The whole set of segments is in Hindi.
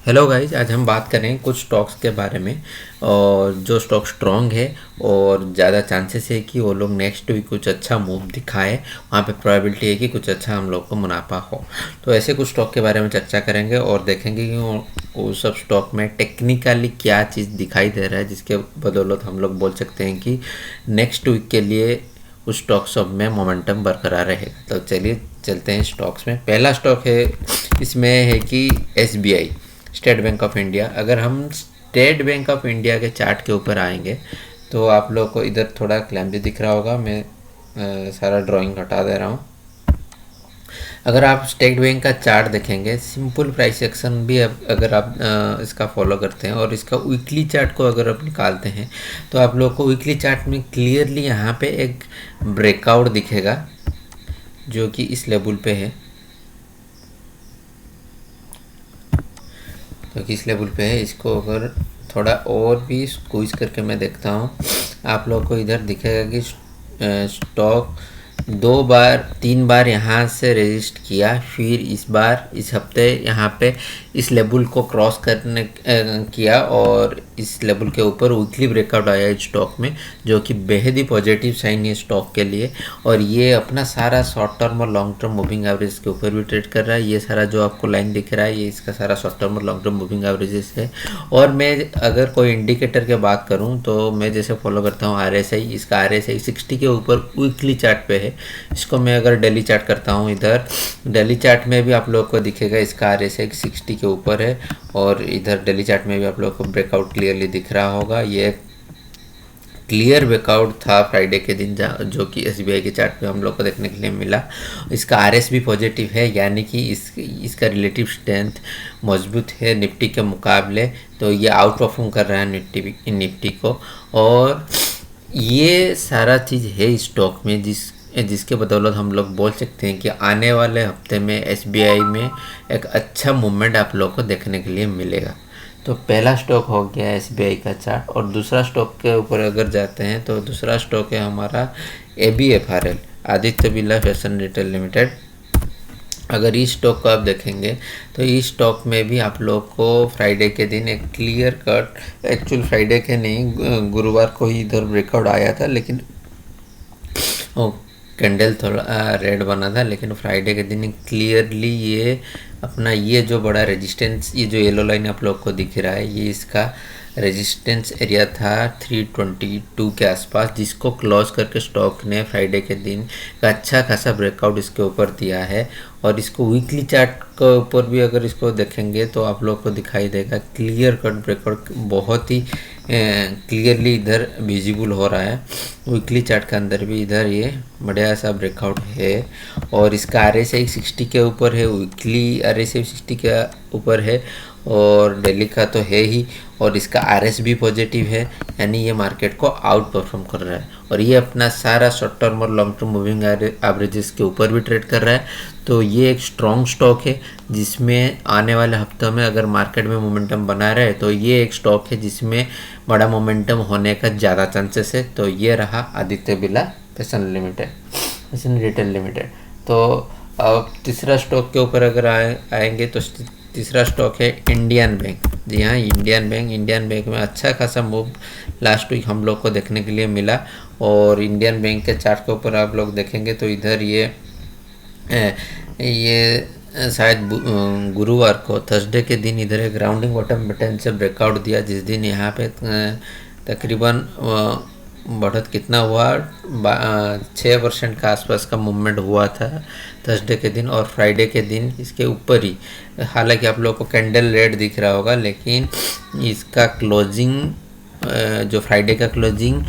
हेलो गाइज, आज हम बात करें कुछ स्टॉक्स के बारे में। और जो स्टॉक स्ट्रॉन्ग है और ज़्यादा चांसेस है कि वो लोग नेक्स्ट वीक कुछ अच्छा मूव दिखाए, वहाँ पे प्रोबेबिलिटी है कि कुछ अच्छा हम लोग को मुनाफा हो। तो ऐसे कुछ स्टॉक के बारे में चर्चा करेंगे और देखेंगे कि वो सब स्टॉक में टेक्निकली क्या चीज़ दिखाई दे रहा है जिसके बदौलत हम लोग बोल सकते हैं कि नेक्स्ट वीक के लिए उस स्टॉक सब में मोमेंटम बरकरार रहेगा। तो चलिए चलते हैं स्टॉक्स में। पहला स्टॉक है, इसमें है कि SBI, state bank of India. अगर हम स्टेट बैंक ऑफ इंडिया के चार्ट के ऊपर आएंगे तो आप लोग को इधर थोड़ा क्लैम्पी दिख रहा होगा। मैं सारा ड्राइंग हटा दे रहा हूँ। अगर आप स्टेट बैंक का चार्ट देखेंगे, सिंपल प्राइस एक्शन भी अगर आप इसका फॉलो करते हैं और इसका वीकली चार्ट को अगर आप निकालते हैं तो आप लोग को वीकली चार्ट में क्लियरली यहाँ पे एक ब्रेकआउट दिखेगा जो कि इस लेवल पे है। तो किस लेवल पे है, इसको अगर थोड़ा और भी स्क्वीज करके मैं देखता हूँ, आप लोग को इधर दिखेगा कि स्टॉक 2 बार 3 बार यहाँ से रेजिस्ट किया, फिर इस बार इस हफ्ते यहाँ पे इस लेवल को क्रॉस करने किया और इस लेवल के ऊपर वीकली ब्रेकआउट आया इस स्टॉक में, जो कि बेहद ही पॉजिटिव साइन है स्टॉक के लिए। और ये अपना सारा शॉर्ट टर्म और लॉन्ग टर्म मूविंग एवरेज के ऊपर भी ट्रेड कर रहा है। ये सारा जो आपको लाइन दिख रहा है ये इसका सारा शॉर्ट टर्म और लॉन्ग टर्म मूविंग एवरेजेस है। और मैं अगर कोई इंडिकेटर की बात करूँ तो मैं जैसे फॉलो करता हूँ RSI, इसका RSI 60 के ऊपर वीकली चार्ट पे है। इसको मैं अगर डेली चार्ट करता हूँ, इधर डेली चार्ट में भी आप लोग को दिखेगा इसका RSI 60 के ऊपर है। और इधर डेली चार्ट में भी आप लोग को ब्रेकआउट क्लियरली दिख रहा होगा। ये क्लियर ब्रेकआउट था फ्राइडे के दिन जो कि एसबीआई के चार्ट पे हम लोग को देखने के लिए मिला। इसका आरएस भी पॉजिटिव है, यानी कि इसका रिलेटिव स्ट्रेंथ मजबूत है निफ्टी के मुकाबले। तो ये आउट परफॉर्म कर रहा है निफ्टी को। और ये सारा चीज़ है स्टॉक में जिसके बदौलत हम लोग बोल सकते हैं कि आने वाले हफ्ते में एसबीआई में एक अच्छा मूवमेंट आप लोग को देखने के लिए मिलेगा। तो पहला स्टॉक हो गया एसबीआई का चार्ट। और दूसरा स्टॉक के ऊपर अगर जाते हैं तो दूसरा स्टॉक है हमारा ABFRL, Aditya Birla fashion retail limited. अगर इस स्टॉक को आप देखेंगे तो इस स्टॉक में भी आप लोग को फ्राइडे के दिन एक क्लियर कट, एक्चुअल फ्राइडे के नहीं गुरुवार को ही इधर ब्रेकआउट आया था, लेकिन कैंडल थोड़ा रेड बना था। लेकिन फ्राइडे के दिन क्लियरली ये अपना ये जो बड़ा रेजिस्टेंस, ये जो येलो लाइन आप लोग को दिख रहा है, ये इसका रेजिस्टेंस एरिया था 322 के आसपास, जिसको क्लोज करके स्टॉक ने फ्राइडे के दिन का अच्छा खासा ब्रेकआउट इसके ऊपर दिया है। और इसको वीकली चार्ट के ऊपर भी अगर इसको देखेंगे तो आप लोग को दिखाई देगा क्लियर कट ब्रेकआउट बहुत ही क्लियरली इधर विजिबल हो रहा है। वीकली चार्ट के अंदर भी इधर ये बढ़िया सा ब्रेकआउट है। और इसका RSI 60 के ऊपर है, वीकली RSI 60 के ऊपर है और डेली का तो है ही। और इसका RS भी पॉजिटिव है, यानी ये मार्केट को आउट परफॉर्म कर रहा है। और ये अपना सारा शॉर्ट टर्म और लॉन्ग टर्म मूविंग एवरेजेस के ऊपर भी ट्रेड कर रहा है। तो ये एक स्ट्रॉन्ग स्टॉक है जिसमें आने वाले हफ्तों में अगर मार्केट में मोमेंटम बना रहे तो ये एक स्टॉक है जिसमें बड़ा मोमेंटम होने का ज़्यादा चांसेस है। तो ये रहा Aditya Birla fashion retail limited. तो अब तीसरा स्टॉक के ऊपर अगर आएंगे तो तीसरा स्टॉक है इंडियन बैंक। जी हाँ, इंडियन बैंक में अच्छा खासा मूव लास्ट वीक हम लोग को देखने के लिए मिला। और इंडियन बैंक के चार्ट के ऊपर आप लोग देखेंगे तो इधर ये शायद गुरुवार को, थर्सडे के दिन इधर एक राउंडिंग बॉटम पैटर्न से ब्रेकआउट दिया, जिस दिन यहाँ पे तकरीबन बढ़त कितना हुआ, 6% का आसपास का मूवमेंट हुआ था थर्सडे के दिन। और फ्राइडे के दिन इसके ऊपर ही, हालांकि आप लोग को कैंडल रेड दिख रहा होगा, लेकिन इसका क्लोजिंग जो फ्राइडे का क्लोजिंग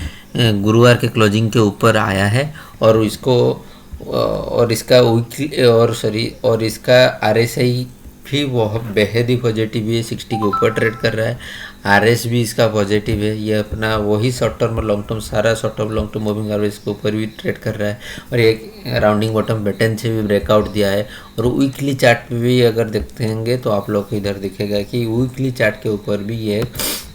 गुरुवार के क्लोजिंग के ऊपर आया है। और इसको और इसका वीकली और इसका RSI भी बहुत बेहद ही पॉजिटिव है, 60 के ऊपर ट्रेड कर रहा है। RS भी इसका पॉजिटिव है, ये अपना वही शॉर्ट टर्म और लॉन्ग टर्म, सारा short term long term moving average के ऊपर भी ट्रेड कर रहा है। और एक राउंडिंग बॉटम पैटर्न से भी ब्रेकआउट दिया है। और वीकली चार्ट पे भी अगर देखते होंगे तो आप लोग को इधर दिखेगा कि वीकली चार्ट के ऊपर भी ये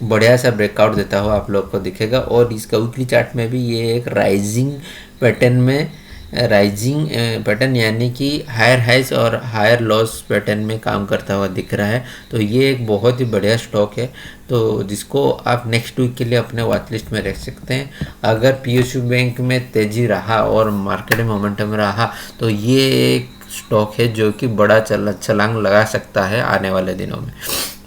बढ़िया सा ब्रेकआउट देता हुआ आप लोग को दिखेगा। और इसका वीकली चार्ट में भी ये एक राइजिंग पैटर्न में राइजिंग पैटर्न यानी कि हायर हाइज और हायर लॉस पैटर्न में काम करता हुआ दिख रहा है। तो ये एक बहुत ही बढ़िया स्टॉक है, तो जिसको आप नेक्स्ट वीक के लिए अपने वॉच लिस्ट में रख सकते हैं। अगर पीएसयू बैंक में तेजी रहा और मार्केट में मोमेंटम रहा तो ये एक स्टॉक है जो कि बड़ा छलांग लगा सकता है आने वाले दिनों में।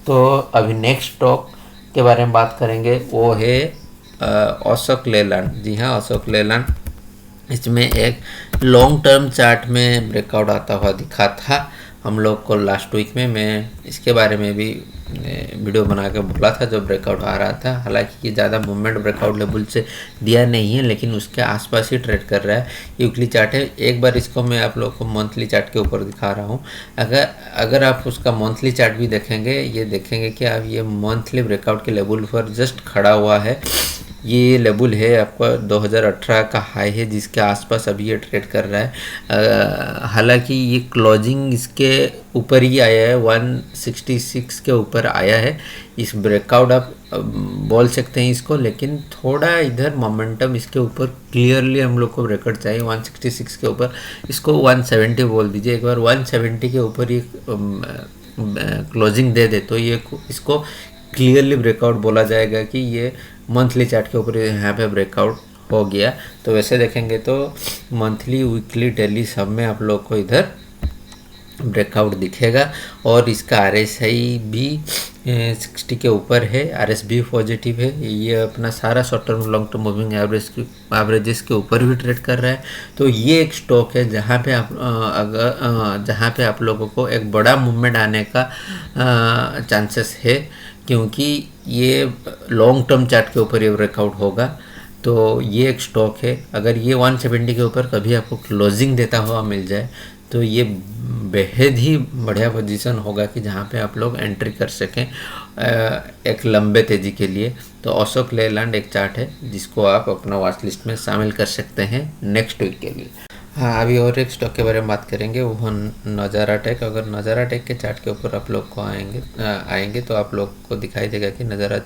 तो अभी नेक्स्ट स्टॉक के बारे में बात करेंगे, वो है अशोक लेलैंड। जी हाँ, अशोक लेलैंड, इसमें एक लॉन्ग टर्म चार्ट में ब्रेकआउट आता हुआ दिखा था हम लोग को लास्ट वीक में। मैं इसके बारे में भी वीडियो बना के बोला था जो ब्रेकआउट आ रहा था। हालांकि ये ज़्यादा मूवमेंट ब्रेकआउट लेवल से दिया नहीं है, लेकिन उसके आसपास ही ट्रेड कर रहा है। ये वीकली चार्ट है। एक बार इसको मैं आप लोग को मंथली चार्ट के ऊपर दिखा रहा हूँ। अगर आप उसका मंथली चार्ट भी देखेंगे, ये देखेंगे कि आप ये मंथली ब्रेकआउट के लेवल पर जस्ट खड़ा हुआ है। ये लेवल है आपका 2018 का हाई है, जिसके आसपास अभी ये ट्रेड कर रहा है। हालांकि ये क्लोजिंग इसके ऊपर ही आया है, 166 के ऊपर आया है। इस ब्रेकआउट आप बोल सकते हैं इसको, लेकिन थोड़ा इधर मोमेंटम इसके ऊपर क्लियरली हम लोग को ब्रेकआउट चाहिए 166 के ऊपर। इसको 170 बोल दीजिए। एक बार 170 के ऊपर ये क्लोजिंग दे दे तो ये इसको क्लियरली ब्रेकआउट बोला जाएगा कि ये मंथली चार्ट के ऊपर यहाँ पे ब्रेकआउट हो गया। तो वैसे देखेंगे तो मंथली, वीकली, डेली सब में आप लोग को इधर ब्रेकआउट दिखेगा। और इसका RSI भी 60 के ऊपर है, RS भी पॉजिटिव है। ये अपना सारा short term long term moving averages के ऊपर भी ट्रेड कर रहा है। तो ये एक स्टॉक है जहाँ पे आप जहाँ पे आप लोगों को एक बड़ा मूवमेंट आने का चांसेस है, क्योंकि ये लॉन्ग टर्म चार्ट के ऊपर ये ब्रेकआउट होगा। तो ये एक स्टॉक है। अगर ये 170 के ऊपर कभी आपको क्लोजिंग देता हुआ मिल जाए तो ये बेहद ही बढ़िया पोजीशन होगा कि जहाँ पे आप लोग एंट्री कर सकें एक लंबे तेज़ी के लिए। तो अशोक लेलैंड एक चार्ट है जिसको आप अपना वॉच लिस्ट में शामिल कर सकते हैं नेक्स्ट वीक के लिए। हाँ, अभी और एक स्टॉक के बारे में बात करेंगे, वो नज़ारा टेक। अगर नज़ारा टेक के चार्ट के ऊपर आप लोग को आएंगे तो आप लोग को दिखाई देगा कि नज़ारा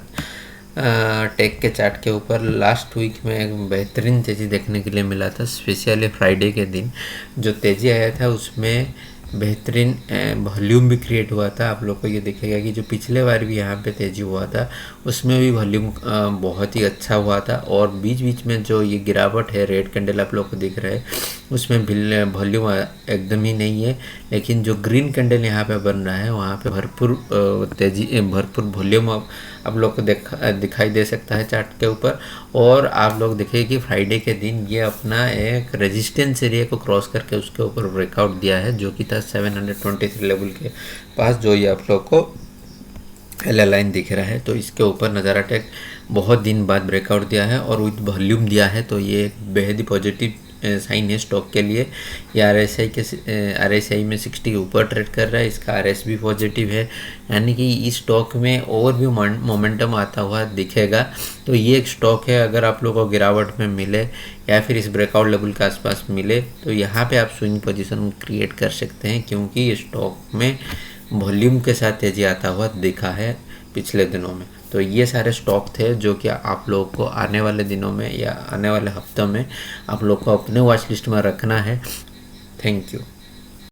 टेक के चार्ट के ऊपर लास्ट वीक में एक बेहतरीन तेज़ी देखने के लिए मिला था। स्पेशली फ्राइडे के दिन जो तेज़ी आया था उसमें बेहतरीन वॉल्यूम भी क्रिएट हुआ था। आप लोग को ये दिखेगा कि जो पिछले बार भी यहाँ पे तेज़ी हुआ था उसमें भी वॉल्यूम बहुत ही अच्छा हुआ था। और बीच बीच में जो ये गिरावट है, रेड कैंडल आप लोग को दिख रहा है, उसमें वॉल्यूम एकदम ही नहीं है। लेकिन जो ग्रीन कैंडल यहाँ पे बन रहा है वहाँ पे भरपूर तेज़ी, भरपूर वॉल्यूम आप लोग को दिखाई दे सकता है चार्ट के ऊपर। और आप लोग देखिए कि फ्राइडे के दिन ये अपना एक रेजिस्टेंस एरिया को क्रॉस करके उसके ऊपर ब्रेकआउट दिया है, जो कि था 723 लेवल के पास, जो ये आप लोग को एल लाइन दिख रहा है। तो इसके ऊपर नज़ारा टेक बहुत दिन बाद ब्रेकआउट दिया है और विद वॉल्यूम दिया है। तो ये एक बेहद ही पॉजिटिव साइन है स्टॉक के लिए। ये RSI में 60 के ऊपर ट्रेड कर रहा है। इसका RS भी पॉजिटिव है, यानी कि इस स्टॉक में और भी मोमेंटम आता हुआ दिखेगा। तो ये एक स्टॉक है, अगर आप लोगों को गिरावट में मिले या फिर इस ब्रेकआउट लेवल के आसपास मिले तो यहाँ पे आप स्विंग पोजीशन क्रिएट कर सकते हैं, क्योंकि ये स्टॉक में वॉल्यूम के साथ तेजी आता हुआ दिखा है पिछले दिनों में। तो ये सारे स्टॉक थे जो कि आप लोगों को आने वाले दिनों में या आने वाले हफ्तों में आप लोग को अपने वॉच लिस्ट में रखना है। Thank you.